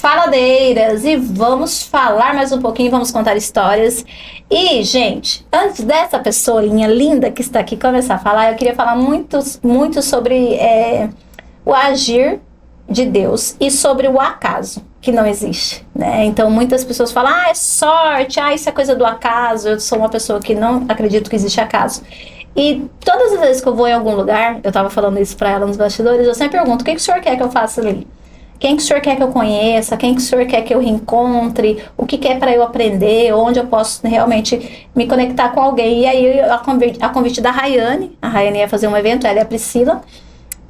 faladeiras e vamos falar mais um pouquinho, vamos contar histórias. E, gente, antes dessa pessoinha linda que está aqui começar a falar, eu queria falar muito sobre o agir de Deus e sobre o acaso, que não existe, né? Então, muitas pessoas falam, é sorte, isso é coisa do acaso. Eu sou uma pessoa que não acredito que existe acaso. E todas as vezes que eu vou em algum lugar, eu tava falando isso pra ela nos bastidores, eu sempre pergunto, o que o senhor quer que eu faça ali? Quem que o senhor quer que eu conheça? Quem que o senhor quer que eu reencontre? O que é para eu aprender? Onde eu posso realmente me conectar com alguém? E aí, a convite da Rayane, a Rayane ia fazer um evento, ela e a Priscila,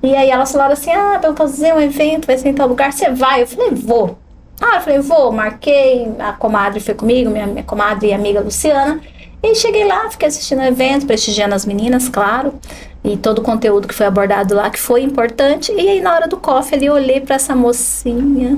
e aí elas falaram assim, eu vou fazer um evento, vai ser em tal lugar, você vai? Eu falei, vou. Eu falei, vou, marquei, a comadre foi comigo, minha comadre e amiga Luciana. E cheguei lá, fiquei assistindo o evento, prestigiando as meninas, claro. E todo o conteúdo que foi abordado lá, que foi importante. E aí, na hora do coffee ali, eu olhei pra essa mocinha.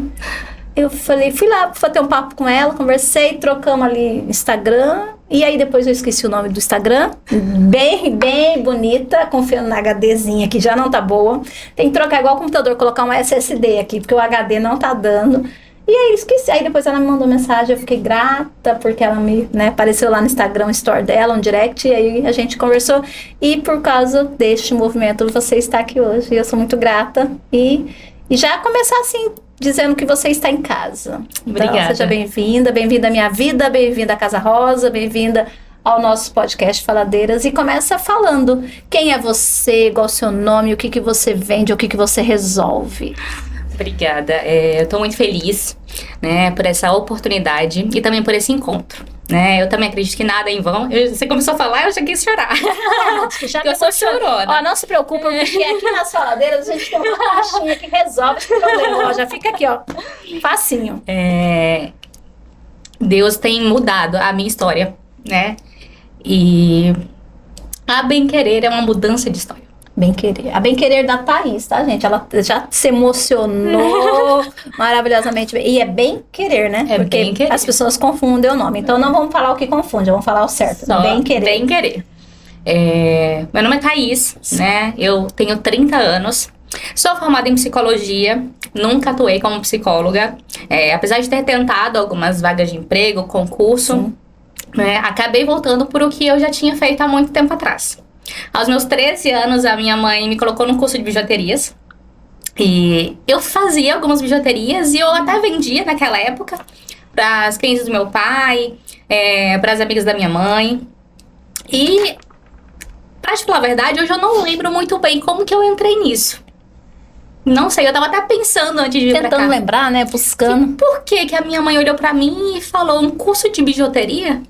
Eu falei, fui lá pra ter um papo com ela, conversei, trocamos ali Instagram. E aí, depois eu esqueci o nome do Instagram. Bem bonita, confiando na HDzinha, que já não tá boa. Tem que trocar igual o computador, colocar uma SSD aqui, porque o HD não tá dando. E aí esqueci, aí depois ela me mandou mensagem, eu fiquei grata, porque ela me, apareceu lá no Instagram, Story dela, um direct, e aí a gente conversou, e por causa deste movimento você está aqui hoje, e eu sou muito grata, e já começar assim, dizendo que você está em casa. Obrigada. Então, seja bem-vinda à minha vida, bem-vinda à Casa Rosa, bem-vinda ao nosso podcast Faladeiras, e começa falando quem é você, qual é o seu nome, o que você vende, o que você resolve. Obrigada. Eu estou muito feliz, né, por essa oportunidade e também por esse encontro, né? Eu também acredito que nada é em vão. Você começou a falar, eu já quis chorar. Eu sou chorona. Não se preocupa, porque aqui nas faladeiras a gente tem uma caixinha que resolve esse problema. Já fica aqui, facinho. Deus tem mudado a minha história, né? E a Bem-Querer é uma mudança de história. Bem-Querer. A Bem-Querer da Thaís, tá, gente? Ela já se emocionou maravilhosamente bem. E é Bem-Querer, né? É porque Bem-Querer. As pessoas confundem o nome. Então não vamos falar o que confunde, vamos falar o certo. Só Bem-Querer. Bem-Querer. Meu nome é Thaís, né? Eu tenho 30 anos. Sou formada em psicologia. Nunca atuei como psicóloga. Apesar de ter tentado algumas vagas de emprego, concurso, né? Acabei voltando por o que eu já tinha feito há muito tempo atrás. Aos meus 13 anos, a minha mãe me colocou num curso de bijuterias. E eu fazia algumas bijuterias e eu até vendia naquela época para as clientes do meu pai, para as amigas da minha mãe. E, pra te falar a verdade, hoje eu não lembro muito bem como que eu entrei nisso. Não sei, eu tava até pensando antes de vir pra cá. Tentando lembrar, né? Buscando. Por que a minha mãe olhou pra mim e falou, um curso de bijuteria?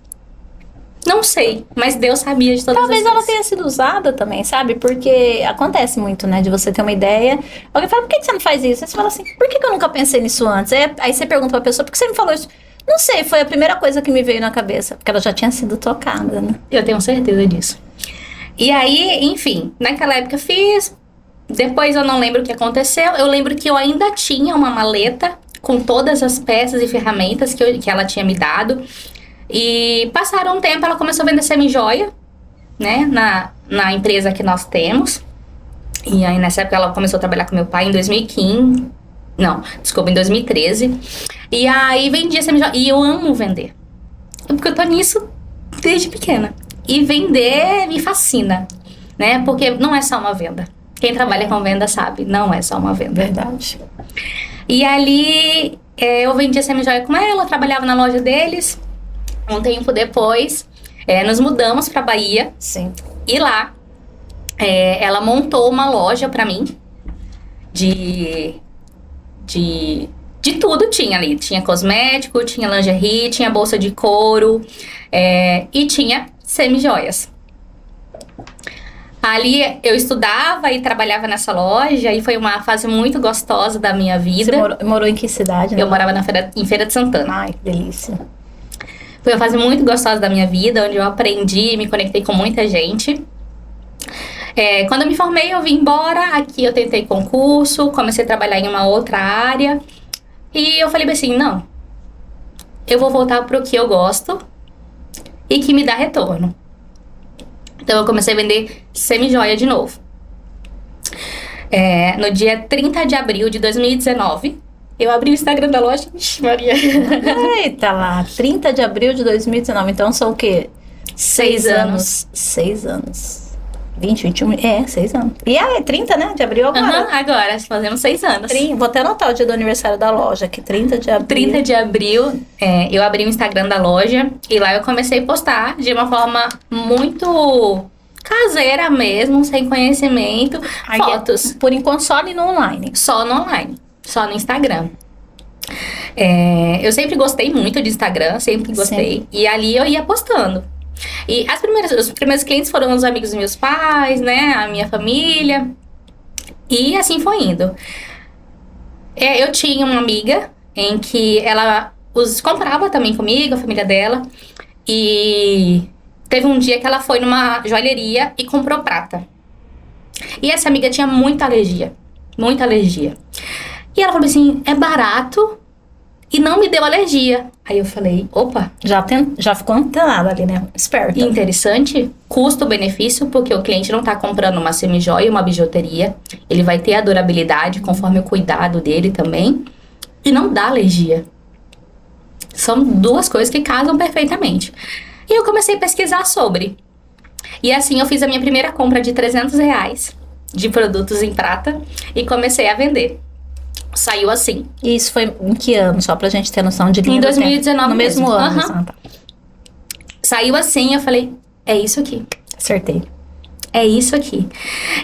Não sei, mas Deus sabia de todas as coisas. Talvez ela tenha sido usada também, sabe? Porque acontece muito, né? De você ter uma ideia. Alguém fala, por que você não faz isso? Aí você fala assim, por que eu nunca pensei nisso antes? Aí você pergunta pra pessoa, por que você me falou isso? Não sei, foi a primeira coisa que me veio na cabeça. Porque ela já tinha sido tocada, né? Eu tenho certeza disso. E aí, enfim, naquela época eu fiz. Depois eu não lembro o que aconteceu. Eu lembro que eu ainda tinha uma maleta com todas as peças e ferramentas que ela tinha me dado. E passaram um tempo, ela começou a vender semi-joia, né, na empresa que nós temos. E aí nessa época ela começou a trabalhar com meu pai em 2015. Não, desculpa, em 2013. E aí vendia semi-joia. E eu amo vender. Porque eu tô nisso desde pequena. E vender me fascina, né, porque não é só uma venda. Quem trabalha com venda sabe, não é só uma venda. Verdade. E ali eu vendia semi-joia com ela, trabalhava na loja deles. Um tempo depois, nos mudamos pra Bahia. Sim. E lá, ela montou uma loja pra mim. De tudo tinha ali. Tinha cosmético, tinha lingerie, tinha bolsa de couro. E tinha semi-joias. Ali eu estudava e trabalhava nessa loja. E foi uma fase muito gostosa da minha vida. Você morou em que cidade, né? Eu morava em Feira de Santana. Ai, que delícia. Foi uma fase muito gostosa da minha vida, onde eu aprendi e me conectei com muita gente. Quando eu me formei, eu vim embora. Aqui eu tentei concurso, comecei a trabalhar em uma outra área. E eu falei assim, não. Eu vou voltar pro que eu gosto e que me dá retorno. Então eu comecei a vender semi-joia de novo. No dia 30 de abril de 2019, Eu abri o Instagram da loja, ixi, Maria. Eita lá, 30 de abril de 2019. Então são o quê? 6 anos. 6 anos. 20, 21, 6 anos. E é 30, né? De abril agora. Agora, fazemos 6 anos. Vou até anotar o dia do aniversário da loja, que 30 de abril. 30 de abril, eu abri o Instagram da loja e lá eu comecei a postar de uma forma muito caseira mesmo, sem conhecimento, fotos. Por enquanto só ali no online. Só no online, só no Instagram. Eu sempre gostei muito de Instagram, sempre gostei. Sim. E ali eu ia postando. E os primeiros clientes foram os amigos dos meus pais, né? A minha família. E assim foi indo. Eu tinha uma amiga em que ela comprava também comigo, a família dela. E teve um dia que ela foi numa joalheria e comprou prata. E essa amiga tinha muita alergia. Muita alergia. E ela falou assim, é barato e não me deu alergia. Aí eu falei, opa. Já ficou antenada ali, né? Esperta. Interessante. Custo-benefício, porque o cliente não tá comprando uma semijoia e uma bijuteria. Ele vai ter a durabilidade conforme o cuidado dele também. E não dá alergia. São duas coisas que casam perfeitamente. E eu comecei a pesquisar sobre. E assim eu fiz a minha primeira compra de R$300 de produtos em prata e comecei a vender. Saiu assim. E isso foi em que ano? Só pra gente ter noção de linha em 2019 no mesmo ano. Tá. Saiu assim, eu falei, é isso aqui. Acertei. É isso aqui.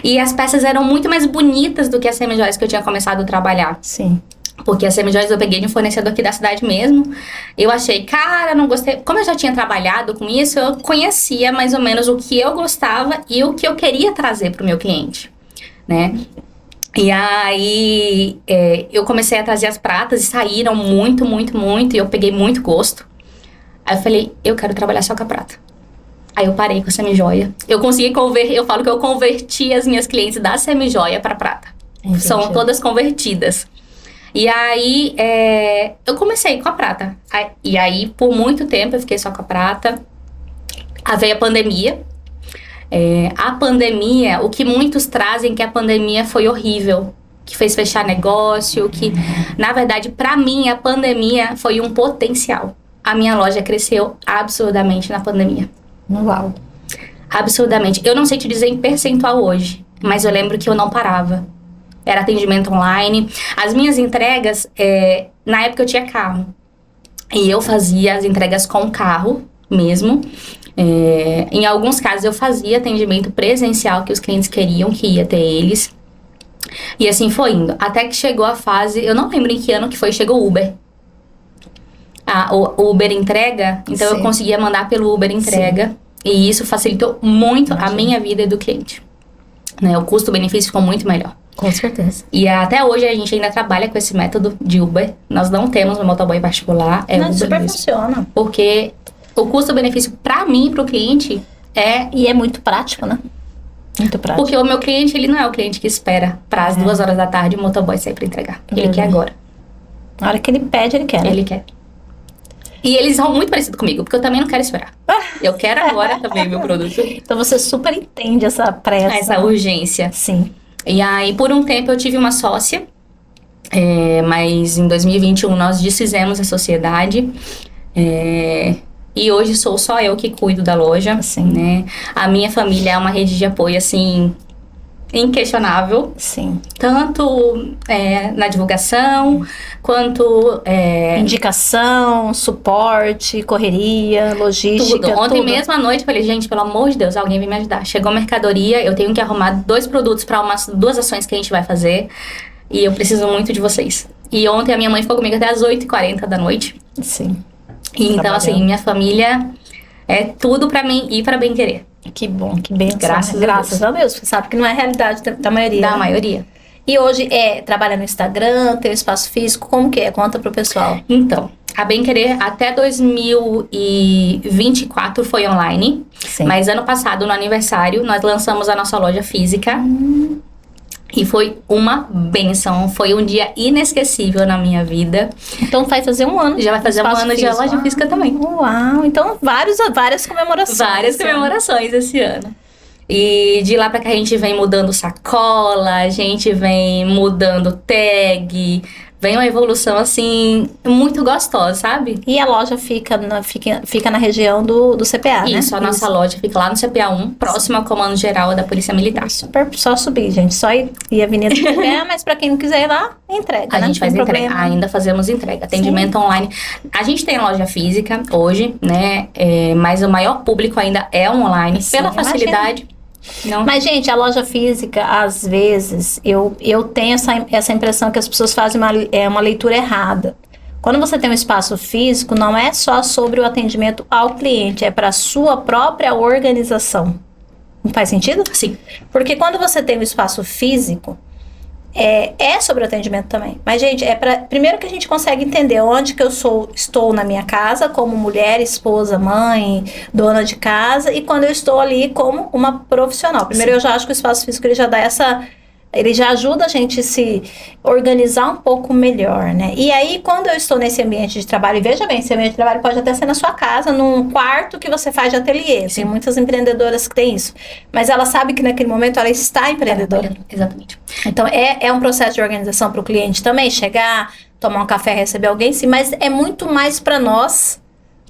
E as peças eram muito mais bonitas do que as semijoias que eu tinha começado a trabalhar. Sim. Porque as semijoias eu peguei de um fornecedor aqui da cidade mesmo. Eu achei, cara, não gostei. Como eu já tinha trabalhado com isso, eu conhecia mais ou menos o que eu gostava e o que eu queria trazer pro meu cliente, né? E aí, eu comecei a trazer as pratas e saíram muito, muito, muito. E eu peguei muito gosto. Aí eu falei, eu quero trabalhar só com a prata. Aí eu parei com a semijoia. Eu consegui eu falo que eu converti as minhas clientes da semijoia para prata. Entendi. São todas convertidas. E aí, eu comecei com a prata. E aí, por muito tempo, eu fiquei só com a prata. Aí veio a pandemia. A pandemia, o que muitos trazem que a pandemia foi horrível, que fez fechar negócio, que na verdade para mim a pandemia foi um potencial. A minha loja cresceu absurdamente na pandemia. Uau! Absurdamente. Eu não sei te dizer em percentual hoje, mas eu lembro que eu não parava. Era atendimento online. As minhas entregas, na época eu tinha carro. E eu fazia as entregas com carro mesmo. Em alguns casos eu fazia atendimento presencial que os clientes queriam que ia ter eles. E assim foi indo. Até que chegou a fase, eu não lembro em que ano que foi, chegou o Uber. O Uber entrega, então Sim. Eu conseguia mandar pelo Uber entrega. Sim. E isso facilitou muito a minha vida e do cliente. Né? O custo-benefício ficou muito melhor. Com certeza. E até hoje a gente ainda trabalha com esse método de Uber. Nós não temos um motoboy particular, Uber super mesmo. Funciona. Porque o custo-benefício pra mim e pro cliente E é muito prático, né? Muito prático. Porque o meu cliente, ele não é o cliente que espera para as 2 horas da tarde o motoboy sair pra entregar. Ele quer agora. Na hora que ele pede, ele quer. Ele quer. E eles são muito parecidos comigo, porque eu também não quero esperar. Eu quero agora também meu produto. Então você super entende essa pressa. Essa urgência. Sim. E aí, por um tempo, eu tive uma sócia. Mas em 2021 nós desfizemos a sociedade. E hoje sou só eu que cuido da loja. Sim. Né? A minha família é uma rede de apoio, assim, inquestionável. Sim. Tanto na divulgação, quanto... indicação, suporte, correria, logística, tudo. Ontem tudo. mesmo à noite, eu falei, gente, pelo amor de Deus, alguém vem me ajudar. Chegou mercadoria, eu tenho que arrumar 2 produtos para 2 ações que a gente vai fazer. E eu preciso muito de vocês. E ontem a minha mãe ficou comigo até as 8h40 da noite. Sim. E então, assim, minha família é tudo pra mim e pra bem querer. Que bom, que bênção. Graças a Deus. Você sabe que não é a realidade da maioria. Da maioria. E hoje trabalha no Instagram, tem um espaço físico, como que é? Conta pro pessoal. Então, a Bem Querer até 2024 foi online. Sim. Mas ano passado, no aniversário, nós lançamos a nossa loja física. E foi uma bênção. Foi um dia inesquecível na minha vida. Então vai fazer um ano. Já vai fazer um ano de loja física também. Uau! Então várias comemorações. Várias comemorações esse ano. E de lá pra cá a gente vem mudando sacola, a gente vem mudando tag, vem uma evolução, assim, muito gostosa, sabe? E a loja fica na região do CPA, né? Isso, a nossa loja fica lá no CPA 1, próximo ao Comando Geral da Polícia Militar. Super, só subir, gente. Só ir Avenida do CPA, mas pra quem não quiser ir lá, entrega, A né? gente faz Não tem entrega, problema. ainda fazemos entrega, atendimento online. A gente tem loja física hoje, né? Mas o maior público ainda é online, Sim, pela facilidade. Não. Mas, gente, a loja física, às vezes, eu tenho essa impressão que as pessoas fazem uma leitura errada. Quando você tem um espaço físico, não é só sobre o atendimento ao cliente, é para a sua própria organização. Não faz sentido? Sim. Porque quando você tem um espaço físico, é sobre o atendimento também. Mas, gente, primeiro que a gente consegue entender onde que eu estou na minha casa, como mulher, esposa, mãe, dona de casa, e quando eu estou ali como uma profissional. Primeiro, eu já acho que o espaço físico ele já dá ele já ajuda a gente a se organizar um pouco melhor, né? E aí, quando eu estou nesse ambiente de trabalho, e veja bem, esse ambiente de trabalho pode até ser na sua casa, num quarto que você faz de ateliê. Tem muitas empreendedoras que têm isso. Mas ela sabe que naquele momento ela está empreendedora. Exatamente. Então, é um processo de organização para o cliente também, chegar, tomar um café, receber alguém, sim, mas é muito mais para nós,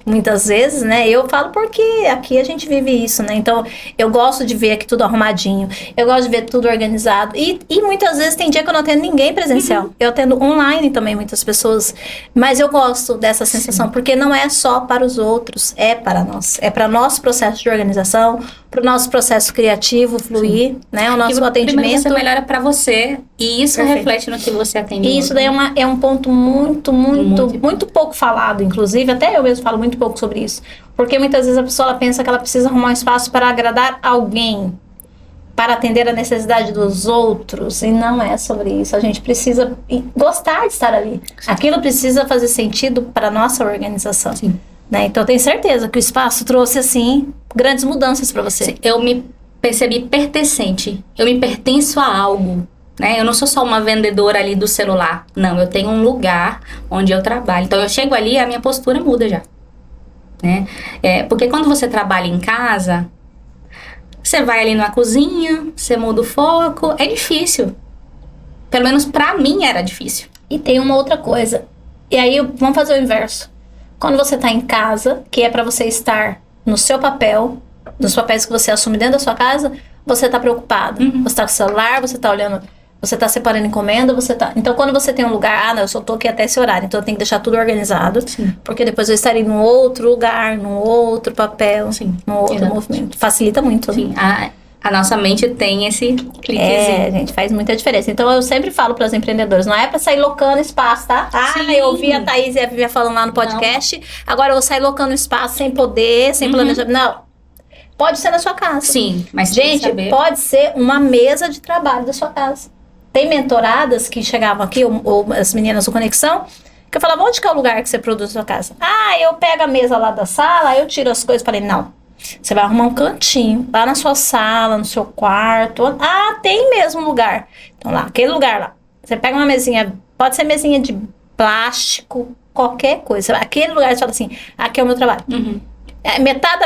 muitas vezes, né? Eu falo porque aqui a gente vive isso, né? Então, eu gosto de ver aqui tudo arrumadinho, eu gosto de ver tudo organizado. E muitas vezes tem dia que eu não atendo ninguém presencial. Eu atendo online também muitas pessoas, mas eu gosto dessa sensação, porque não é só para os outros, é para nós. É para nosso processo de organização, para o nosso processo criativo fluir, né? O nosso atendimento. Você melhora para você e isso Perfeito. reflete no que você atende. E isso daí é um ponto muito pouco falado, inclusive, até eu mesmo falo muito pouco sobre isso. Porque muitas vezes a pessoa ela pensa que ela precisa arrumar um espaço para agradar alguém, para atender a necessidade dos outros, e não é sobre isso. A gente precisa gostar de estar ali. Aquilo precisa fazer sentido para a nossa organização. Sim. Né? Então, eu tenho certeza que o espaço trouxe, assim, grandes mudanças para você. Sim, eu me percebi pertencente. Eu me pertenço a algo. Né? Eu não sou só uma vendedora ali do celular. Não, eu tenho um lugar onde eu trabalho. Então, eu chego ali e a minha postura muda já. Né? Porque quando você trabalha em casa, você vai ali na cozinha, você muda o foco. É difícil. Pelo menos pra mim era difícil. E tem uma outra coisa. E aí, vamos fazer o inverso. Quando você tá em casa, que é pra você estar no seu papel, nos papéis que você assume dentro da sua casa, você tá preocupado. Uhum. Você tá com o celular, você tá olhando, você tá separando encomenda, você tá... Então, quando você tem um lugar, eu só tô aqui até esse horário, então eu tenho que deixar tudo organizado. Sim. Porque depois eu estarei num outro lugar, num outro papel, sim, num outro movimento. Facilita muito. Sim, a nossa mente tem esse cliquezinho. Gente, faz muita diferença. Então, eu sempre falo para os empreendedores, não é para sair locando espaço, tá? Eu ouvi a Thaís e a Vivian falando lá no podcast, agora eu vou sair locando espaço sem poder, sem planejamento. Não. Pode ser na sua casa. Sim, mas gente, pode ser uma mesa de trabalho da sua casa. Tem mentoradas que chegavam aqui, ou as meninas do Conexão, que eu falava, onde que é o lugar que você produz na sua casa? Eu pego a mesa lá da sala, eu tiro as coisas. Falei, não. Você vai arrumar um cantinho, lá na sua sala, no seu quarto. Tem mesmo lugar. Então lá, aquele lugar lá. Você pega uma mesinha, pode ser mesinha de plástico, qualquer coisa. Aquele lugar, você fala assim, aqui é o meu trabalho. Uhum. Metade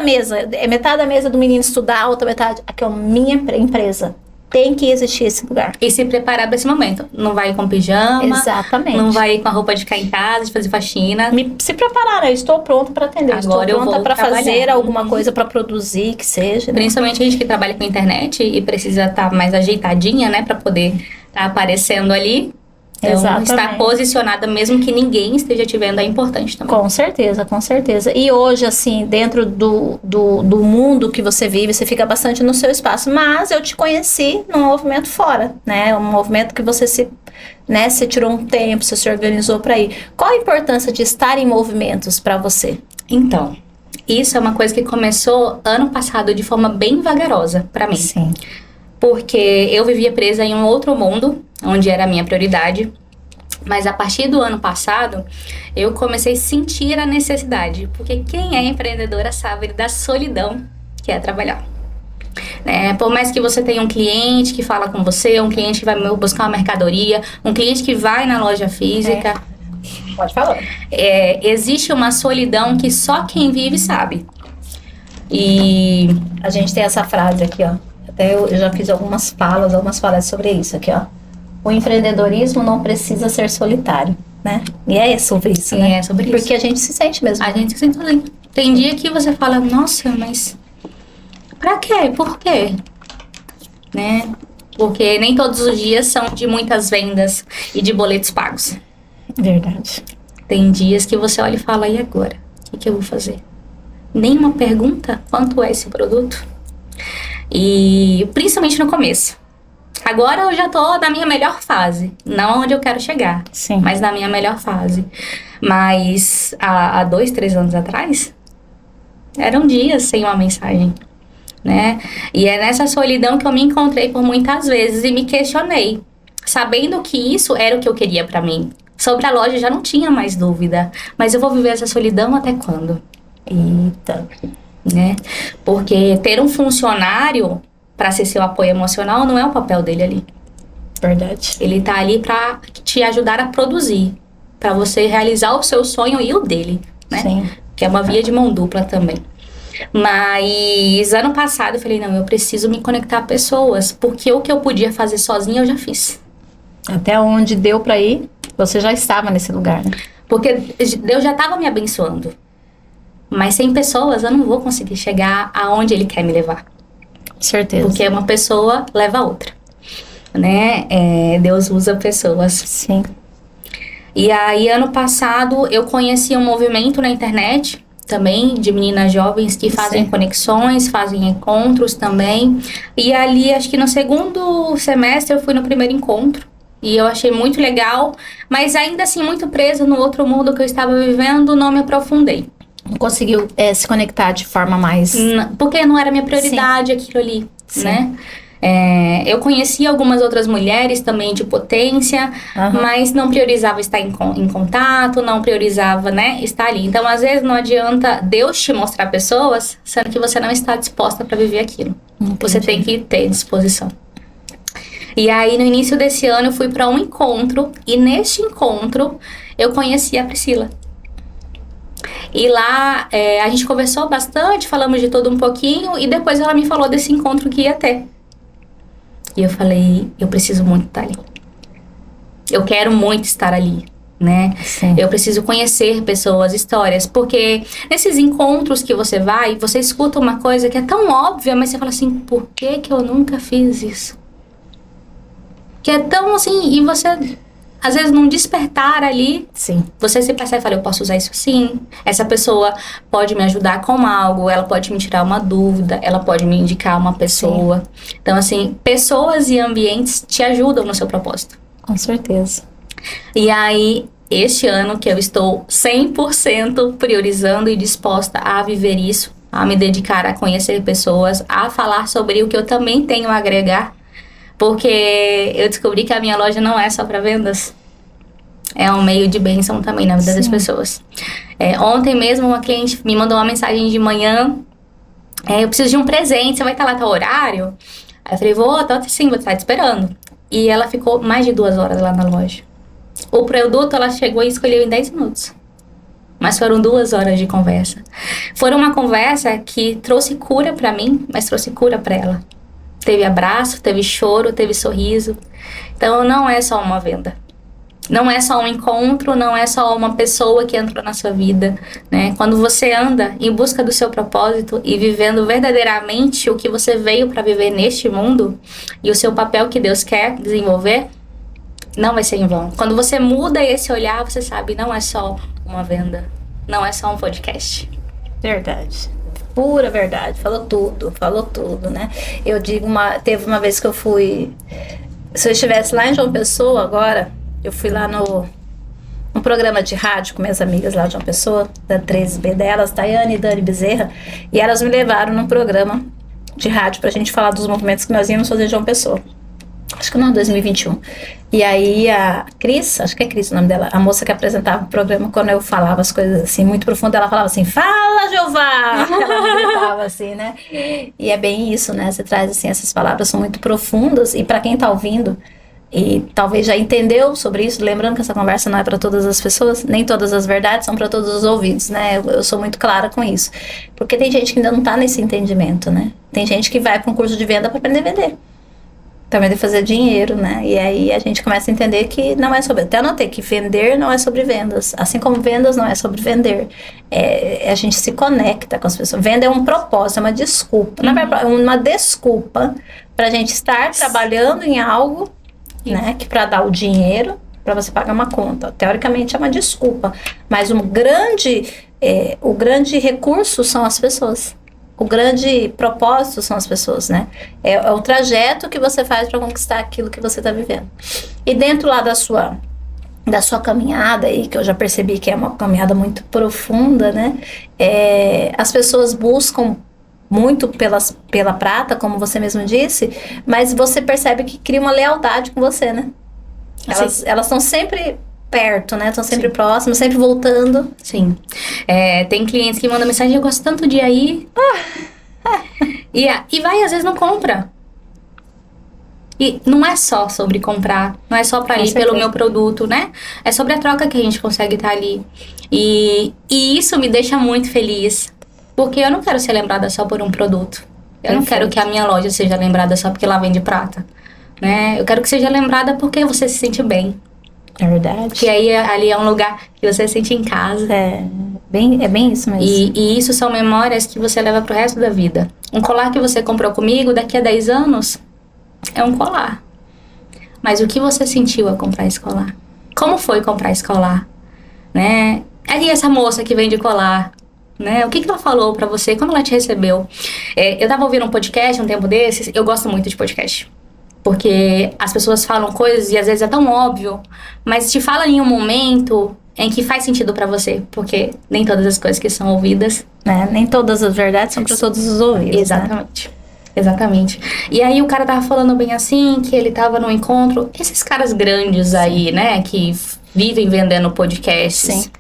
da mesa do menino estudar, a outra metade, aqui é a minha empresa. Tem que existir esse lugar. E se preparar para esse momento. Não vai ir com pijama. Exatamente. Não vai ir com a roupa de ficar em casa, de fazer faxina. Se preparar, eu estou pronto para atender. Agora estou pronta para fazer alguma uhum. coisa, para produzir, que seja. Né? Principalmente a gente que trabalha com internet e precisa estar mais ajeitadinha, né? Para poder estar aparecendo ali. Então, exatamente. Estar posicionada mesmo que ninguém esteja te vendo é importante também. Com certeza, com certeza. E hoje, assim, dentro do mundo que você vive, você fica bastante no seu espaço. Mas eu te conheci num movimento fora, né? Um movimento que você você tirou um tempo, você se organizou para ir. Qual a importância de estar em movimentos para você? Então, isso é uma coisa que começou ano passado de forma bem vagarosa para mim. Sim. Porque eu vivia presa em um outro mundo, onde era a minha prioridade. Mas a partir do ano passado, eu comecei a sentir a necessidade. Porque quem é empreendedora sabe da solidão que é trabalhar. Por mais que você tenha um cliente que fala com você, um cliente que vai buscar uma mercadoria, um cliente que vai na loja física. Pode falar. Existe uma solidão que só quem vive sabe. E a gente tem essa frase aqui, ó. Até eu já fiz algumas falas sobre isso aqui, ó. o empreendedorismo não precisa ser solitário, né? E é sobre isso, né? É sobre isso. Porque a gente se sente mesmo. A gente se sente assim. Tem dia que você fala, nossa, mas pra quê? Por quê? Né? Porque nem todos os dias são de muitas vendas e de boletos pagos. Verdade. Tem dias que você olha e fala, e agora? O que eu vou fazer? Nenhuma pergunta, quanto é esse produto? E principalmente no começo. Agora eu já tô na minha melhor fase. Não onde eu quero chegar, Sim. mas na minha melhor fase. Mas há 2, 3 anos atrás, eram dias sem uma mensagem, né? E é nessa solidão que eu me encontrei por muitas vezes e me questionei, sabendo que isso era o que eu queria pra mim. Sobre a loja já não tinha mais dúvida, mas eu vou viver essa solidão até quando? Eita. Né? Porque ter um funcionário para ser seu apoio emocional não é o papel dele ali. Verdade. Ele tá ali para te ajudar a produzir, para você realizar o seu sonho e o dele, né? Sim. Que é uma via de mão dupla também. Mas ano passado eu falei, não, eu preciso me conectar a pessoas, porque o que eu podia fazer sozinha eu já fiz. Até onde deu pra ir, você já estava nesse lugar, né? Porque Deus já estava me abençoando. Mas sem pessoas eu não vou conseguir chegar aonde Ele quer me levar. Com certeza. Porque uma pessoa leva a outra, né? Deus usa pessoas. Sim. E aí, ano passado, eu conheci um movimento na internet também, de meninas jovens que fazem Sim. conexões, fazem encontros também. E ali, acho que no segundo semestre, eu fui no primeiro encontro. E eu achei muito legal, mas ainda assim, muito presa no outro mundo que eu estava vivendo, não me aprofundei. Não conseguiu se conectar de forma mais... Porque não era minha prioridade aquilo ali, Sim. né? Eu conheci algumas outras mulheres também de potência, mas não priorizava estar em contato, não priorizava, né, estar ali. Então, às vezes, não adianta Deus te mostrar pessoas, sendo que você não está disposta para viver aquilo. Entendi. Você tem que ter disposição. E aí, no início desse ano, eu fui para um encontro, e neste encontro, eu conheci a Priscila. E lá, a gente conversou bastante, falamos de tudo um pouquinho, e depois ela me falou desse encontro que ia ter. E eu falei, eu preciso muito estar ali. Eu quero muito estar ali, né? Sim. Eu preciso conhecer pessoas, histórias, porque nesses encontros que você vai, você escuta uma coisa que é tão óbvia, mas você fala assim, por que eu nunca fiz isso? Que é tão assim, e você, às vezes, num despertar ali, Sim. você se percebe e fala, eu posso usar isso sim. Essa pessoa pode me ajudar com algo, ela pode me tirar uma dúvida, ela pode me indicar uma pessoa. Sim. Então, assim, pessoas e ambientes te ajudam no seu propósito. Com certeza. E aí, este ano que eu estou 100% priorizando e disposta a viver isso, a me dedicar a conhecer pessoas, a falar sobre o que eu também tenho a agregar, porque eu descobri que a minha loja não é só para vendas. É um meio de bênção também na vida das pessoas. Ontem mesmo uma cliente me mandou uma mensagem de manhã. Eu preciso de um presente, você vai estar lá tal horário? Aí eu falei, vou sim, vou estar te esperando. E ela ficou mais de 2 horas lá na loja. O produto ela chegou e escolheu em 10 minutos. Mas foram 2 horas de conversa. Foi uma conversa que trouxe cura pra mim, mas trouxe cura pra ela. Teve abraço, teve choro, teve sorriso. Então não é só uma venda. Não é só um encontro, não é só uma pessoa que entrou na sua vida, né? Quando você anda em busca do seu propósito e vivendo verdadeiramente o que você veio para viver neste mundo e o seu papel que Deus quer desenvolver, não vai ser em vão. Quando você muda esse olhar, você sabe, não é só uma venda, não é só um podcast. Verdade. Pura verdade. Falou tudo, né? Eu digo, teve uma vez que eu fui... Se eu estivesse lá em João Pessoa agora... Eu fui lá no programa de rádio com minhas amigas lá de João Pessoa, da 13B delas, Tayane e Dani Bezerra, e elas me levaram num programa de rádio pra gente falar dos movimentos que nós íamos fazer em João Pessoa. Acho que não, 2021. E aí a Cris, acho que é Cris o nome dela, a moça que apresentava o programa, quando eu falava as coisas assim, muito profundas, ela falava assim, fala, Jeová! Ela gritava assim, né? E é bem isso, né? Você traz assim, essas palavras são muito profundas, e pra quem tá ouvindo, e talvez já entendeu sobre isso, lembrando que essa conversa não é para todas as pessoas, nem todas as verdades são para todos os ouvidos, né? Eu sou muito clara com isso, porque tem gente que ainda não tá nesse entendimento, né? Tem gente que vai para um curso de venda para aprender a vender, Também de fazer dinheiro, né? E aí a gente começa a entender que não é sobre... Até anotei que vender não é sobre vendas. Assim como vendas não é sobre vender. A gente se conecta com as pessoas. Venda é um propósito, é uma desculpa. Na verdade, é uma desculpa pra gente estar trabalhando em algo, né? Que pra dar o dinheiro, pra você pagar uma conta. Teoricamente é uma desculpa. Mas o grande recurso são as pessoas. O grande propósito são as pessoas, né? É o trajeto que você faz para conquistar aquilo que você está vivendo. E dentro lá da sua caminhada aí, que eu já percebi que é uma caminhada muito profunda, né? As pessoas buscam muito pela prata, como você mesmo disse, mas você percebe que cria uma lealdade com você, né? Elas estão sempre perto, né? Estão sempre próximas, sempre voltando. Sim. Tem clientes que mandam mensagem, eu gosto tanto de ir aí. E vai, às vezes não compra. E não é só sobre comprar, não é só pra ir pelo meu produto, né? É sobre a troca que a gente consegue estar ali. E isso me deixa muito feliz. Porque eu não quero ser lembrada só por um produto. Eu não quero que a minha loja seja lembrada só porque lá vende prata, né? Eu quero que seja lembrada porque você se sente bem. É verdade. Que aí ali é um lugar que você se sente em casa. É bem isso mesmo. E isso são memórias que você leva pro resto da vida. Um colar que você comprou comigo, daqui a 10 anos, é um colar. Mas o que você sentiu ao comprar esse colar? Como foi comprar esse colar? Né? E essa moça que vende colar, né? O que ela falou pra você? Como ela te recebeu? Eu tava ouvindo um podcast um tempo desses. Eu gosto muito de podcast. Porque as pessoas falam coisas e às vezes é tão óbvio, mas te fala em um momento em que faz sentido pra você. Porque nem todas as coisas que são ouvidas... Nem todas as verdades são pra todos os ouvidos. Exatamente. Né? Exatamente. E aí o cara tava falando bem assim, que ele tava no encontro. Esses caras grandes aí, né, que vivem vendendo podcasts. Sim.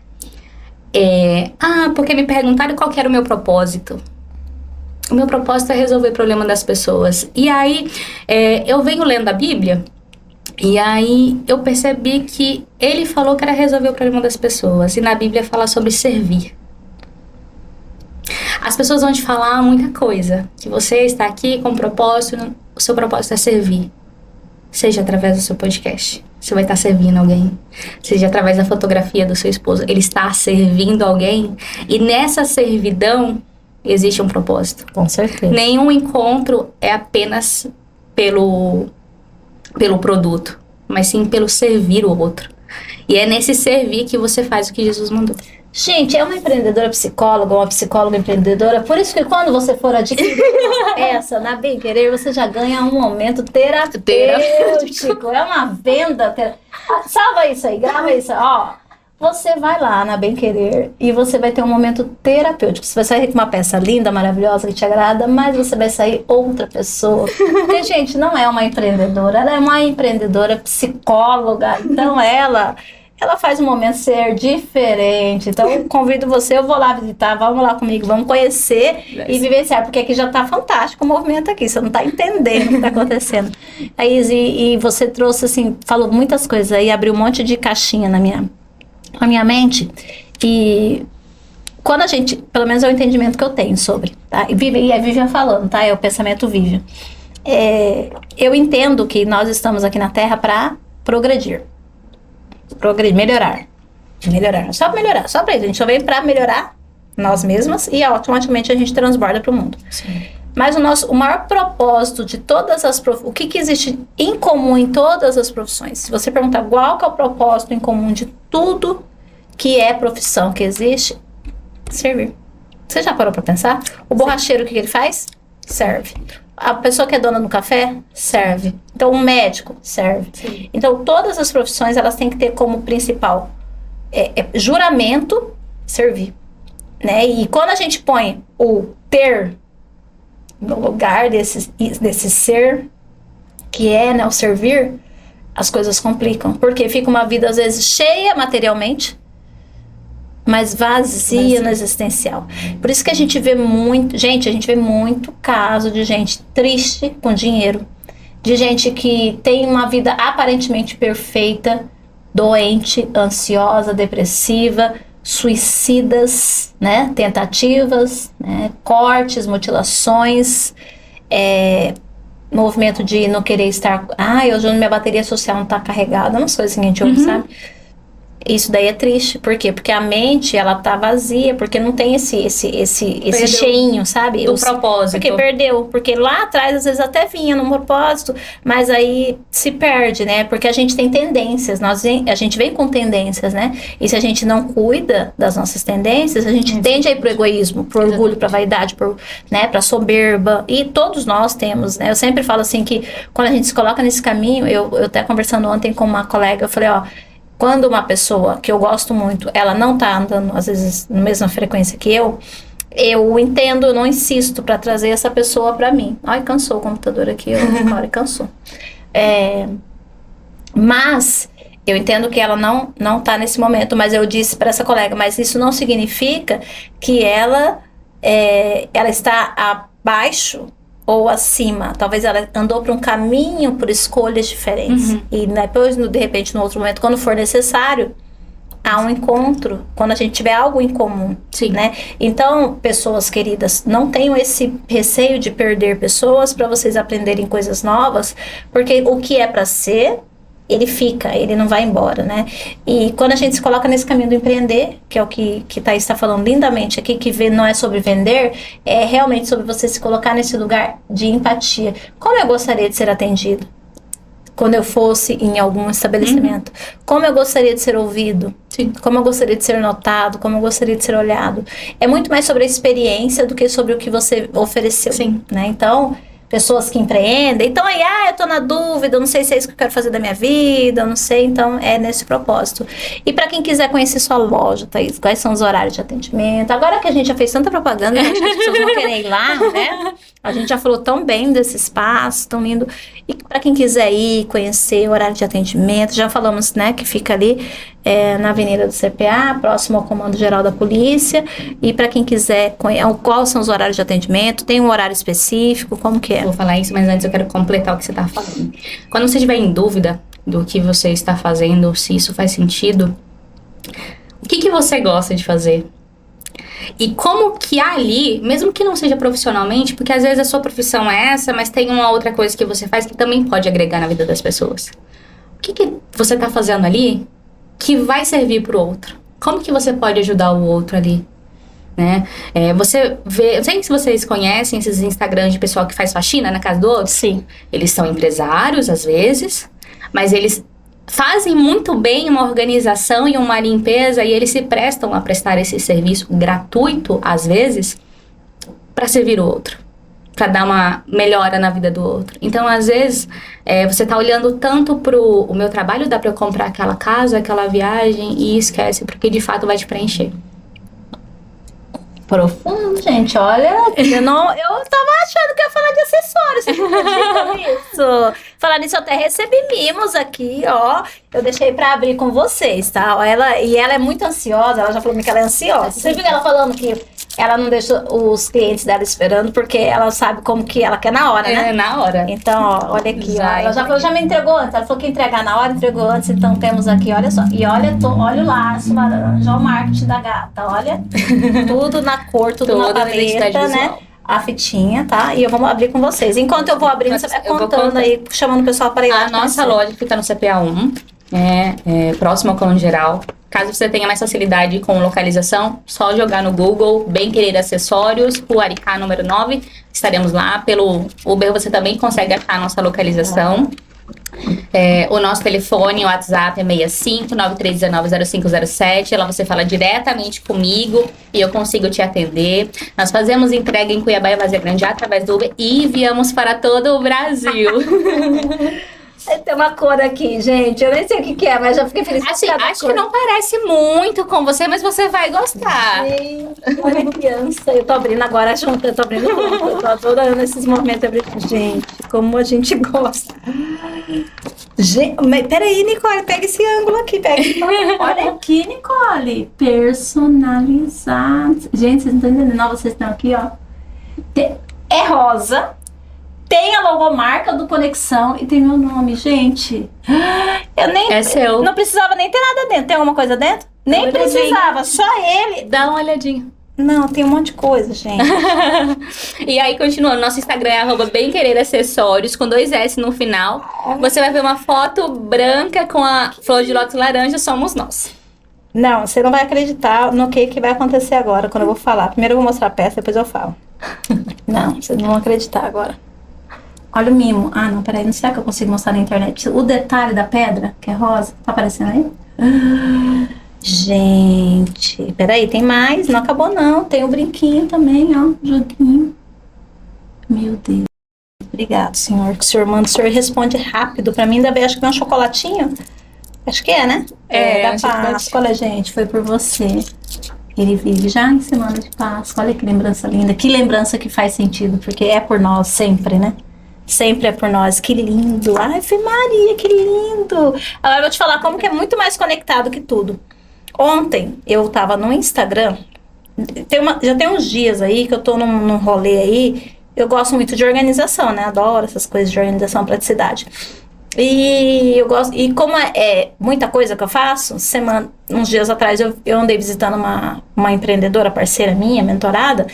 Porque me perguntaram qual que era o meu propósito. O meu propósito é resolver o problema das pessoas. E aí, eu venho lendo a Bíblia, e aí eu percebi que ele falou que era resolver o problema das pessoas. E na Bíblia fala sobre servir. As pessoas vão te falar muita coisa. Que você está aqui com propósito, o seu propósito é servir. Seja através do seu podcast. Você vai estar servindo alguém. Seja através da fotografia do seu esposo. Ele está servindo alguém. E nessa servidão... existe um propósito. Com certeza. Nenhum encontro é apenas pelo produto, mas sim pelo servir o outro. E é nesse servir que você faz o que Jesus mandou. Gente, é uma empreendedora psicóloga, uma psicóloga empreendedora. Por isso que quando você for adquirir uma peça na Bem Querer, você já ganha um momento terapêutico. É uma venda. Salva isso aí, grava isso. Ó. Você vai lá na Bem Querer e você vai ter um momento terapêutico. Você vai sair com uma peça linda, maravilhosa, que te agrada, mas você vai sair outra pessoa. Porque, gente, não é uma empreendedora, ela é uma empreendedora psicóloga. Então, ela faz o momento ser diferente. Então, eu convido você, eu vou lá visitar, vamos lá comigo, vamos conhecer e vivenciar, porque aqui já tá fantástico o movimento aqui, você não tá entendendo o que tá acontecendo. Aí, e você trouxe, assim, falou muitas coisas aí, abriu um monte de caixinha na minha mente, e quando a gente, pelo menos é o entendimento que eu tenho sobre, tá? E é Vivian falando, tá? É o pensamento Vivian. Eu entendo que nós estamos aqui na Terra para progredir, melhorar, só pra isso, a gente só veio para melhorar nós mesmas e automaticamente a gente transborda para o mundo. Sim. Mas o maior propósito de todas as profissões, o que existe em comum em todas as profissões? Se você perguntar qual que é o propósito em comum de tudo que é profissão que existe, servir. Você já parou para pensar? O borracheiro, o que ele faz? Serve. A pessoa que é dona do café, serve. Então, o médico, serve. Sim. Então, todas as profissões, elas têm que ter como principal juramento, servir. Né? E quando a gente põe o ter no lugar desse ser, que é, né, o servir, as coisas complicam. Porque fica uma vida, às vezes, cheia materialmente, mas vazia no existencial. Por isso que a gente vê muito caso de gente triste com dinheiro, de gente que tem uma vida aparentemente perfeita, doente, ansiosa, depressiva, suicidas, né, tentativas, né, cortes, mutilações, movimento de não querer estar... hoje minha bateria social não tá carregada. Umas coisas assim que a gente ouve, sabe? Isso daí é triste. Por quê? Porque a mente, ela tá vazia, porque não tem esse cheinho, sabe? Do propósito. Porque perdeu. Porque lá atrás, às vezes, até vinha num propósito, mas aí se perde, né? Porque a gente tem tendências, a gente vem com tendências, né? E se a gente não cuida das nossas tendências, a gente tende a ir pro egoísmo, pro orgulho, pra vaidade, pra soberba. E todos nós temos, né? Eu sempre falo assim que quando a gente se coloca nesse caminho, eu até conversando ontem com uma colega, eu falei, quando uma pessoa que eu gosto muito, ela não tá andando, às vezes, na mesma frequência que eu entendo, eu não insisto pra trazer essa pessoa pra mim. Ai, cansou o computador aqui, agora cansou. Mas eu entendo que ela não tá nesse momento, mas eu disse pra essa colega, mas isso não significa que ela está abaixo ou acima, talvez ela andou por um caminho por escolhas diferentes. E depois, de repente, no outro momento, quando for necessário, há um encontro, quando a gente tiver algo em comum. Sim. Né? Então, pessoas queridas, não tenham esse receio de perder pessoas para vocês aprenderem coisas novas, porque o que é para ser, ele fica, ele não vai embora, né? E quando a gente se coloca nesse caminho do empreender, que é o que Thaís está falando lindamente aqui, que não é sobre vender, é realmente sobre você se colocar nesse lugar de empatia. Como eu gostaria de ser atendido quando eu fosse em algum estabelecimento? Como eu gostaria de ser ouvido? Sim. Como eu gostaria de ser notado? Como eu gostaria de ser olhado? É muito mais sobre a experiência do que sobre o que você ofereceu. Sim. Né? Então, pessoas que empreendem, então aí, eu tô na dúvida, eu não sei se é isso que eu quero fazer da minha vida, eu não sei, então é nesse propósito. E para quem quiser conhecer sua loja, Thaís, quais são os horários de atendimento? Agora que a gente já fez tanta propaganda, acho que as pessoas vão querer ir lá, né? A gente já falou tão bem desse espaço, tão lindo. E para quem quiser ir, conhecer o horário de atendimento, já falamos, né, que fica ali na Avenida do CPA, próximo ao Comando Geral da Polícia. E para quem quiser, quais são os horários de atendimento? Tem um horário específico? Como que é? Vou falar isso, mas antes eu quero completar o que você está falando. Quando você estiver em dúvida do que você está fazendo, se isso faz sentido, o que você gosta de fazer? E como que ali, mesmo que não seja profissionalmente, porque às vezes a sua profissão é essa, mas tem uma outra coisa que você faz que também pode agregar na vida das pessoas. O que você está fazendo ali que vai servir para o outro? Como que você pode ajudar o outro ali? Né? Você vê, não sei se vocês conhecem esses Instagrams de pessoal que faz faxina na casa do outro. Sim. Eles são empresários, às vezes, mas eles fazem muito bem uma organização e uma limpeza e eles se prestam a prestar esse serviço gratuito, às vezes, para servir o outro, para dar uma melhora na vida do outro. Então, às vezes, você tá olhando tanto o meu trabalho, dá para eu comprar aquela casa, aquela viagem e esquece, porque de fato vai te preencher. Profundo, gente, olha, eu tava achando que ia falar de acessórios, você não acredita nisso? Falar nisso, eu até recebi mimos aqui, ó, eu deixei pra abrir com vocês, tá? Ela é muito ansiosa, ela já falou que ela é ansiosa. Você viu ela falando que ela não deixa os clientes dela esperando, porque ela sabe como que ela quer na hora, né? Na hora. Então, ó, olha aqui, ó, ela já falou, já me entregou antes, ela falou que entregar na hora, entregou antes, então temos aqui, olha só, e olha o laço laranja, o marketing da gata, olha, tudo na cor, tudo na paleta, né? A fitinha, tá? E eu vou abrir com vocês. Enquanto eu vou abrindo, você vai contando aí, chamando o pessoal para ir lá. A nossa loja fica no CPA 1, próximo ao Comando Geral. Caso você tenha mais facilidade com localização, só jogar no Google Bem Querer Acessórios, Rua Aricá, número 9. Estaremos lá. Pelo Uber você também consegue achar a nossa localização. O nosso telefone, o WhatsApp é 65-9319-0507. Lá você fala diretamente comigo e eu consigo te atender. Nós fazemos entrega em Cuiabá e Várzea Grande através do Uber e enviamos para todo o Brasil. Tem uma cor aqui, gente. Eu nem sei o que é, mas já fiquei feliz. Assim, acho que não parece muito com você, mas você vai gostar. Gente, olha a criança. Eu tô abrindo agora junto, eu tô abrindo junto. Eu tô adorando esses momentos. Gente, como a gente gosta. Gente, peraí, Nicole, pega esse ângulo aqui. Olha aqui, Nicole. Personalizado. Gente, vocês não estão entendendo? Não, vocês estão aqui, ó. É rosa. Tem a logomarca do Conexão e tem meu nome, gente. Eu nem... É seu. Não precisava nem ter nada dentro. Tem alguma coisa dentro? Nem precisava, só ele. Dá uma olhadinha. Não, tem um monte de coisa, gente. E aí, continuando, nosso Instagram é @bemquereracessórios, com 2 S no final. Você vai ver uma foto branca com a flor de lótus laranja, somos nós. Não, você não vai acreditar no que vai acontecer agora, quando eu vou falar. Primeiro eu vou mostrar a peça, depois eu falo. Não, vocês não vão acreditar agora. Olha o mimo. Ah, não, peraí, não sei se eu consigo mostrar na internet. O detalhe da pedra, que é rosa, tá aparecendo aí? Gente, peraí, tem mais, não acabou não. Tem o brinquinho também, ó, joguinho. Meu Deus. Obrigado, senhor. Que o senhor manda, o senhor responde rápido. Pra mim, ainda bem, acho que vem um chocolatinho. Acho que é, né? Da Páscoa. Olha, gente, foi por você. Ele vive já em semana de Páscoa. Olha que lembrança linda. Que lembrança que faz sentido, porque é por nós sempre, né? Sempre é por nós. Que lindo. Ai, Fê Maria, que lindo. Agora eu vou te falar como que é muito mais conectado que tudo. Ontem eu tava no Instagram. Já tem uns dias aí que eu tô num rolê aí. Eu gosto muito de organização, né? Adoro essas coisas de organização, praticidade. E eu gosto, e como é muita coisa que eu faço, uns dias atrás eu andei visitando uma empreendedora parceira minha, mentorada,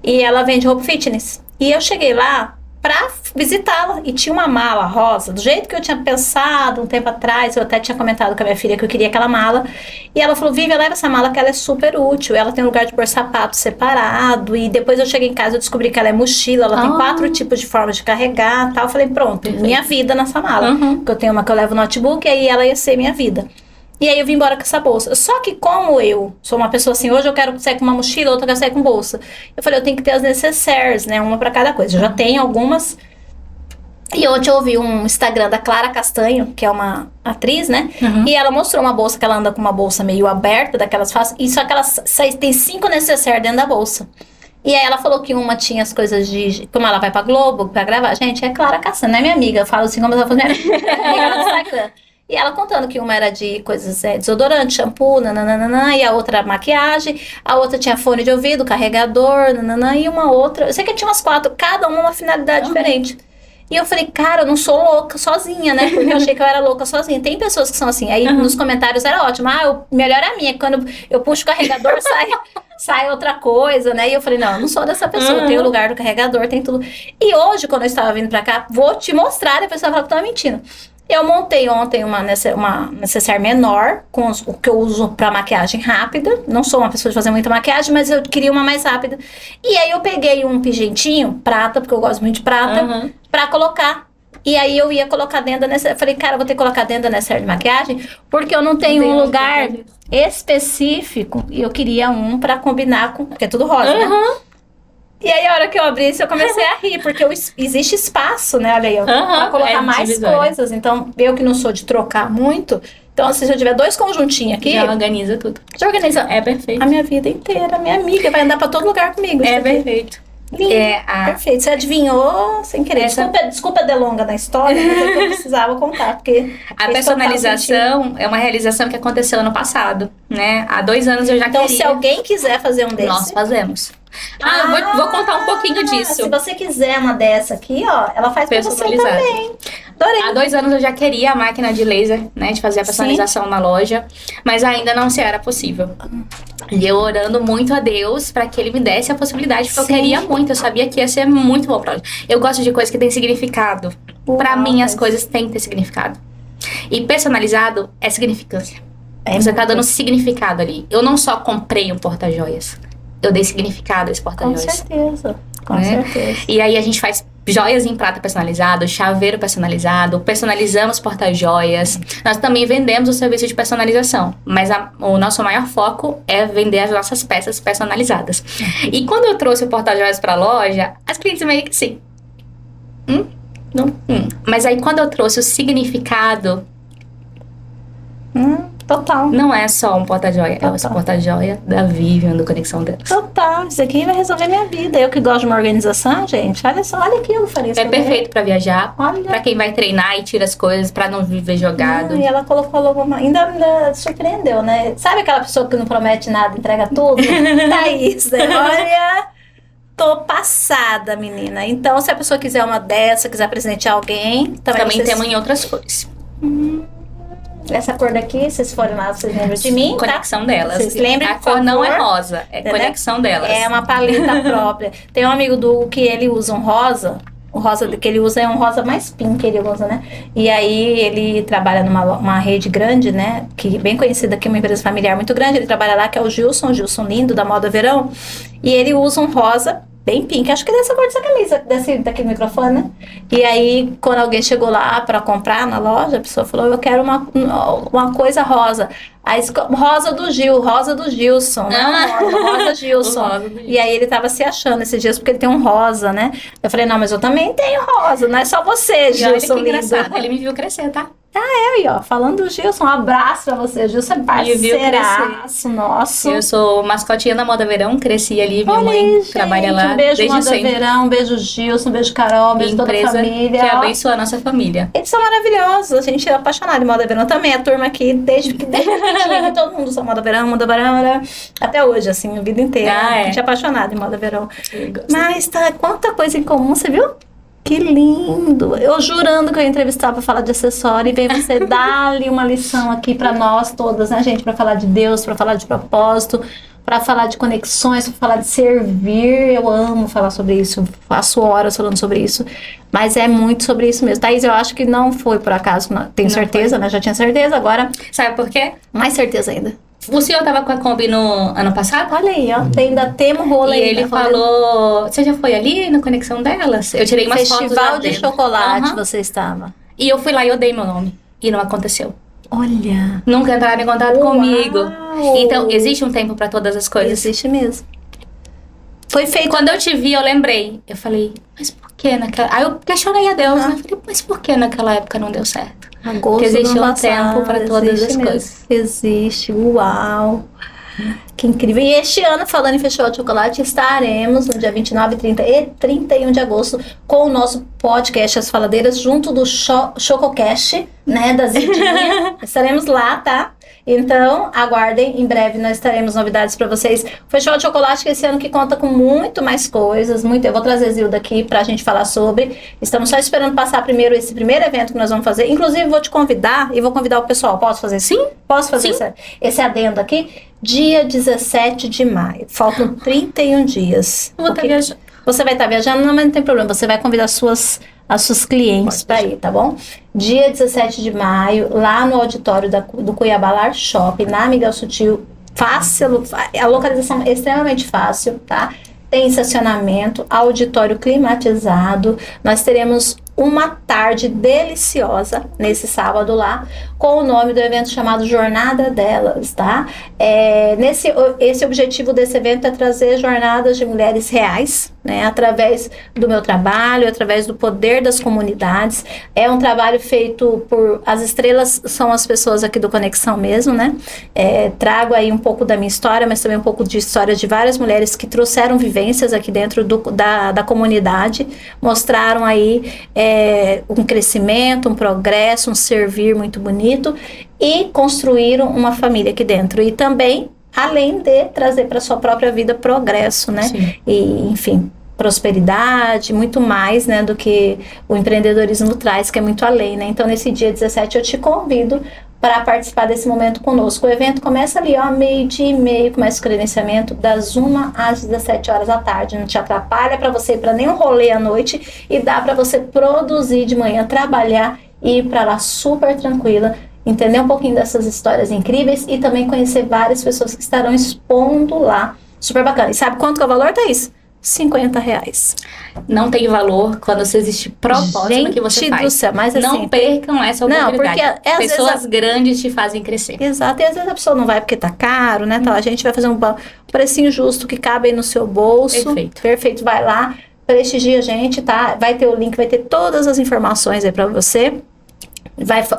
e ela vende roupa fitness. E eu cheguei lá pra visitá-la, e tinha uma mala rosa, do jeito que eu tinha pensado um tempo atrás. Eu até tinha comentado com a minha filha que eu queria aquela mala, e ela falou: Vivian, leva essa mala que ela é super útil, ela tem um lugar de pôr sapato separado. E depois eu cheguei em casa, eu descobri que ela é mochila, ela tem 4 tipos de formas de carregar, tal. Eu falei, pronto, perfeito. Minha vida nessa mala, porque eu tenho uma que eu levo no notebook, e aí ela ia ser minha vida. E aí eu vim embora com essa bolsa. Só que como eu sou uma pessoa assim, hoje eu quero sair com uma mochila, outra eu quero sair com bolsa. Eu falei, eu tenho que ter as necessaires, né? Uma pra cada coisa. Eu já tenho algumas. E ontem eu ouvi um Instagram da Clara Castanho, que é uma atriz, né? E ela mostrou uma bolsa que ela anda com uma bolsa meio aberta, daquelas fáceis. E só que ela tem 5 necessaires dentro da bolsa. E aí ela falou que uma tinha as coisas de... Como ela vai pra Globo, pra gravar. Gente, é Clara Castanho, não é minha amiga. Eu falo assim como ela falou, minha amiga no Instagram. E ela contando que uma era de coisas, desodorante, shampoo, nananana, e a outra maquiagem, a outra tinha fone de ouvido, carregador, nananana, e uma outra... Eu sei que tinha umas 4, cada uma finalidade diferente. E eu falei, cara, eu não sou louca sozinha, né? Porque eu achei que eu era louca sozinha. Tem pessoas que são assim. Aí nos comentários era ótimo. O melhor é a minha. Quando eu puxo o carregador, sai outra coisa, né? E eu falei, não, eu não sou dessa pessoa. Tem o lugar do carregador, tem tudo. E hoje, quando eu estava vindo pra cá, vou te mostrar. E a pessoa falou que eu tava mentindo. Eu montei ontem uma necessaire menor, com o que eu uso pra maquiagem rápida. Não sou uma pessoa de fazer muita maquiagem, mas eu queria uma mais rápida. E aí eu peguei um pingentinho, prata, porque eu gosto muito de prata, pra colocar. E aí eu ia colocar dentro da necessaire. Falei, cara, eu vou ter que colocar dentro da necessaire de maquiagem, porque eu não tenho um lugar específico. E eu queria um pra combinar com... Porque é tudo rosa, né? E aí, a hora que eu abri isso, eu comecei a rir, porque existe espaço, né? Olha aí, pra colocar mais coisas. Então, eu que não sou de trocar muito, então, se eu tiver 2 conjuntinhos aqui... Já organiza tudo. Já organiza. É perfeito. A minha vida inteira, minha amiga, vai andar pra todo lugar comigo. É perfeito. Lindo, perfeito. Você adivinhou sem querer. Desculpa a delonga na história, mas é que eu precisava contar, porque... A personalização é uma realização que aconteceu ano passado, né? Há 2 anos eu já queria. Então, se alguém quiser fazer um desses... Nós fazemos. Eu vou contar um pouquinho disso. Se você quiser uma dessa aqui, ó, ela faz pra você também. Adorei. Há 2 anos eu já queria a máquina de laser, né, de fazer a personalização na loja, mas ainda não se era possível. E eu orando muito a Deus pra que Ele me desse a possibilidade, porque eu queria muito, eu sabia que ia ser muito bom pra hoje. Eu gosto de coisas que têm significado. Pra mim, as coisas têm que ter significado. E personalizado é significância. Você tá dando significado ali. Eu não só comprei um porta-joias, eu dei significado a esse porta-joias. Com certeza, com certeza. E aí a gente faz joias em prata personalizado, chaveiro personalizado, personalizamos porta-joias. Nós também vendemos o serviço de personalização, mas o nosso maior foco é vender as nossas peças personalizadas. E quando eu trouxe o porta-joias pra loja, as clientes meio que assim... Mas aí quando eu trouxe o significado... Total. Não é só um porta-joia, é o porta-joia da Vivian, do Conexão Delas. Total, isso aqui vai resolver minha vida. Eu que gosto de uma organização, gente, olha só, olha aqui, eu falei isso. É perfeito pra viajar, pra quem vai treinar e tira as coisas, pra não viver jogado. E ela colocou logo ainda surpreendeu, né? Sabe aquela pessoa que não promete nada, entrega tudo? Thaís, né? Olha... Tô passada, menina. Então, se a pessoa quiser uma dessa, quiser presentear alguém... Também temos em outras cores. Essa cor daqui, se vocês forem lá, vocês lembram de mim, tá? Conexão delas. Vocês lembram, a cor não é rosa, é conexão delas. É uma paleta própria. Tem um amigo do que ele usa um rosa. O rosa que ele usa é um rosa mais pink que ele usa, né? E aí ele trabalha numa rede grande, né? Que bem conhecida aqui, uma empresa familiar muito grande. Ele trabalha lá, que é o Gilson lindo, da Moda Verão. E ele usa um rosa bem pink, acho que é dessa cor dessa camisa, daquele microfone, né? E aí, quando alguém chegou lá pra comprar na loja, a pessoa falou, eu quero uma coisa rosa. Aí, rosa do Gilson, né? Rosa Gilson. E aí ele tava se achando esses dias, porque ele tem um rosa, né? Eu falei, não, mas eu também tenho rosa, não é só você, Gilson. Olha que engraçado, ele me viu crescer, tá? Aí, ó, falando do Gilson, um abraço pra você. Gilson é parceiraço nosso. Eu sou mascotinha da Moda Verão, cresci ali, minha mãe trabalha lá. Um beijo, desde Moda sempre. Verão, um beijo, Gilson, um beijo, Carol, um beijo toda a família. Que abençoa a nossa família. Eles são maravilhosos, a gente é apaixonado em Moda Verão também. A turma aqui, desde pequenininha, que todo mundo usa Moda Verão, até hoje, assim, a vida inteira. A gente é apaixonado em Moda Verão. Mas tá, quanta coisa em comum, você viu? Que lindo! Eu jurando que eu ia entrevistar para falar de acessório e vem você dar-lhe uma lição aqui para nós todas, né, gente? Para falar de Deus, para falar de propósito, para falar de conexões, para falar de servir. Eu amo falar sobre isso, passo horas falando sobre isso, mas é muito sobre isso mesmo. Thaís, eu acho que não foi por acaso, tenho certeza, né? Já tinha certeza, agora... Sabe por quê? Mais certeza ainda. O senhor tava com a Kombi no ano passado? Olha aí, ó. Ainda temos rolo aí. E ele falou... Você já foi ali na conexão delas? Eu tirei umas fotos lá Festival de chocolate você estava. E eu fui lá e eu dei meu nome. E não aconteceu. Olha. Nunca entraram em contato comigo. Então, existe um tempo pra todas as coisas. Existe mesmo. Foi feito... Quando eu te vi, eu lembrei. Eu falei, mas por que naquela... Aí eu questionei a Deus, né? Eu falei, mas por que naquela época não deu certo? Porque existe um tempo para todas as coisas. Existe, uau! Que incrível. E este ano, falando em Festival de Chocolate, estaremos no dia 29, 30 e 31 de agosto com o nosso podcast As Faladeiras, junto do Chococast, né, da Zidinha. Estaremos lá, tá? Então, aguardem, em breve nós teremos novidades para vocês. O Festival de Chocolate que esse ano que conta com muito mais coisas, eu vou trazer Zilda aqui pra gente falar sobre. Estamos só esperando passar primeiro esse primeiro evento que nós vamos fazer. Inclusive, vou te convidar e vou convidar o pessoal. Posso fazer? Sim? Posso fazer esse adendo aqui? Dia 17 de maio. Faltam 31 dias. Eu vou estar viajando. Você vai estar viajando? Não, mas não tem problema. Você vai convidar as suas clientes para ir, tá bom? Dia 17 de maio, lá no auditório do Cuiabá Lar Shopping, na Miguel Sutil. Fácil, a localização é extremamente fácil, tá? Tem estacionamento, auditório climatizado. Nós teremos uma tarde deliciosa nesse sábado lá, com o nome do evento chamado Jornada Delas, tá? Esse objetivo desse evento é trazer jornadas de mulheres reais, né? Através do meu trabalho, através do poder das comunidades. É um trabalho feito por... As estrelas são as pessoas aqui do Conexão mesmo, né? Trago aí um pouco da minha história, mas também um pouco de história de várias mulheres que trouxeram vivências aqui dentro da comunidade, mostraram aí um crescimento, um progresso, um servir muito bonito e construíram uma família aqui dentro. E também, além de trazer para sua própria vida progresso, né? Sim. E, enfim, prosperidade, muito mais, né, do que o empreendedorismo traz, que é muito além, né? Então, nesse dia 17, eu te convido para participar desse momento conosco. O evento começa ali, ó, 12:30, começa o credenciamento das 1 às 17 horas da tarde. Não te atrapalha para você ir para nenhum rolê à noite e dá para você produzir de manhã, trabalhar e ir para lá super tranquila, entender um pouquinho dessas histórias incríveis e também conhecer várias pessoas que estarão expondo lá. Super bacana. E sabe quanto que é o valor, Thaís? R$50. Não tem valor quando você existe propósito no que você faz. Do céu, mas assim, não percam essa oportunidade. Não, porque pessoas grandes te fazem crescer. Exato, e às vezes a pessoa não vai porque tá caro, né? Então a gente vai fazer um precinho justo que cabe aí no seu bolso. Perfeito. Perfeito, vai lá, prestigia a gente, tá? Vai ter o link, vai ter todas as informações aí pra você.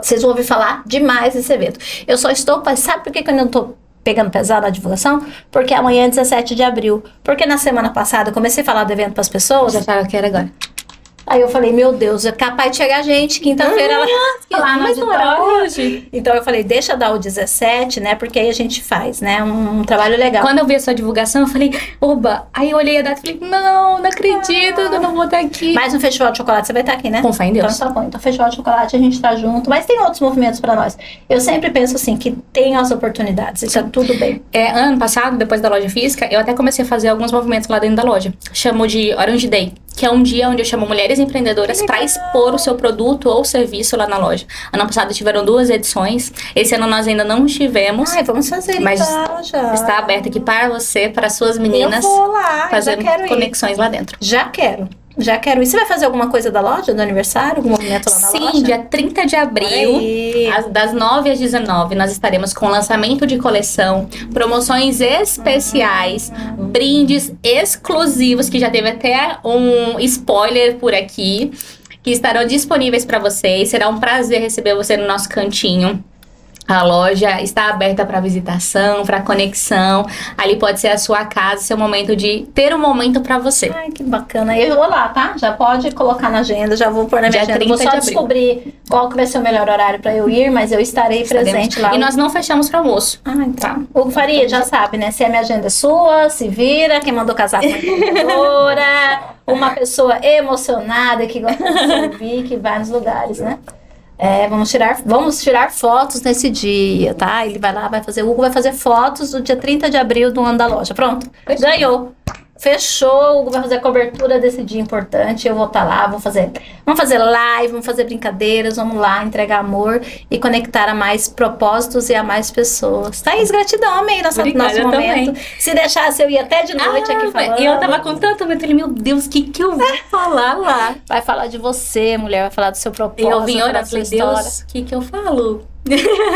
Vocês vão ouvir falar demais desse evento. Eu só estou... Sabe por que eu não tô pegando pesado na divulgação? Porque amanhã é 17 de abril. Porque na semana passada eu comecei a falar do evento para as pessoas. Já fala que era agora. Aí eu falei, meu Deus, é capaz de chegar gente, quinta-feira lá no Mas não era auditório. hoje. Então eu falei, deixa dar o 17, né? Porque aí a gente faz, né? Um trabalho legal. Quando eu vi a sua divulgação, eu falei, oba. Aí eu olhei a data e falei, não acredito, eu não vou estar aqui. Mas no Festival de Chocolate você vai estar aqui, né? Com fé em Deus. Então tá bom. Então, Festival de Chocolate a gente tá junto. Mas tem outros movimentos pra nós. Eu sempre penso assim, que tem as oportunidades. E tá tudo bem. Ano passado, depois da loja física, eu até comecei a fazer alguns movimentos lá dentro da loja. Chamo de Orange Day, que é um dia onde eu chamo mulheres empreendedoras para expor o seu produto ou serviço lá na loja. Ano passado tiveram 2 edições. Esse ano nós ainda não tivemos. Ai, vamos fazer Mas então, já. está aberto aqui para você, para suas meninas, Eu vou lá, fazer já quero ir. conexões lá dentro. Já quero. E você vai fazer alguma coisa da loja, do aniversário? Algum movimento lá na loja? Sim, dia 30 de abril, das 9 às 19, nós estaremos com lançamento de coleção, promoções especiais, brindes exclusivos, que já teve até um spoiler por aqui, que estarão disponíveis para vocês. Será um prazer receber você no nosso cantinho. A loja está aberta para visitação, para conexão. Ali pode ser a sua casa, seu momento de ter um momento para você. Ai, que bacana. Eu vou lá, tá? Já pode colocar na agenda, já vou pôr na minha Dia agenda. Vou 30 só de abril. descobrir qual que vai ser o melhor horário para eu ir, mas eu estarei presente lá. E nós não fechamos para almoço. Ah, então. Hugo Faria, já sabe, né? Se a minha agenda é sua, se vira. Quem mandou casar com uma empreendedora, uma pessoa emocionada que gosta de servir, que vai nos lugares, né? Vamos tirar fotos nesse dia, tá? Ele vai lá, o Hugo vai fazer fotos do dia 30 de abril do ano da loja. Pronto, ganhou. Fechou, o Hugo vai fazer a cobertura desse dia importante. Eu vou estar lá, vamos fazer live, vamos fazer brincadeiras, vamos lá entregar amor e conectar a mais propósitos e a mais pessoas. Thaís, gratidão, amei nosso momento. Também. Se deixasse, eu ia até de noite aqui falando. E eu tava com tanto medo, falei, meu Deus, o que eu vou falar lá? Vai falar de você, mulher, vai falar do seu propósito. Eu vim falar olhar da e sua falei, história. Deus, o que eu falo?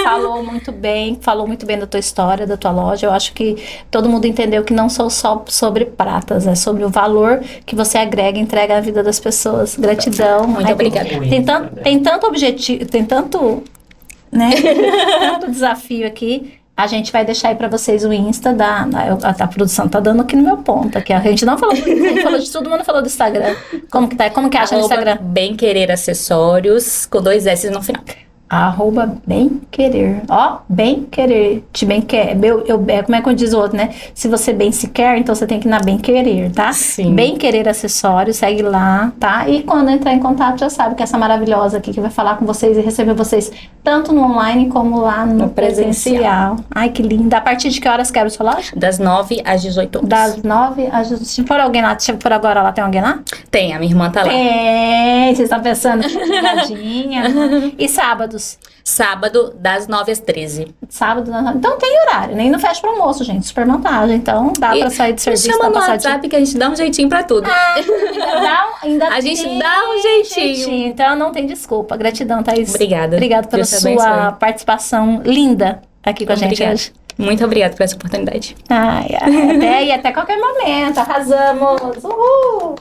Falou muito bem da tua história, da tua loja. Eu acho que todo mundo entendeu que não são só sobre pratas, é sobre o valor que você agrega e entrega à vida das pessoas. Gratidão. Muito obrigada. Tem tanto objetivo, tem tanto, né? Tanto desafio aqui. A gente vai deixar aí pra vocês o Insta a produção tá dando aqui no meu ponto. Aqui. A gente não falou de tudo, mas não falou do Instagram. Como que tá? Como que acha no Instagram? Bem Querer Acessórios, com 2 S no final. @bem querer. Ó, bem querer. Te bem quer. Como é que diz o outro, né? Se você bem se quer, então você tem que ir na bem querer, tá? Sim. Bem querer acessórios, segue lá, tá? E quando entrar em contato, já sabe que essa maravilhosa aqui que vai falar com vocês e receber vocês tanto no online como lá no presencial. Ai, que linda. A partir de que horas quer o seu loja? Das 9 às 18 horas. Das 9 às 18. Se for alguém lá, por agora lá tem alguém lá? Tem, a minha irmã tá lá. Vocês estão pensando que ligadinha. E sábados? Sábado, das 9 às 13. Sábado, então tem horário, nem não fecha pro almoço, gente, super vantagem, então dá pra sair de serviço, chama dá no pra sair de... WhatsApp que a gente dá um jeitinho pra tudo. Ainda A gente tem dá um jeitinho. Então não tem desculpa. Gratidão, Thaís. Obrigada. Obrigada pela Deus te sua abençoe. participação linda aqui com a gente Obrigada. hoje. Muito obrigada por essa oportunidade. Até qualquer momento, arrasamos. Uhul!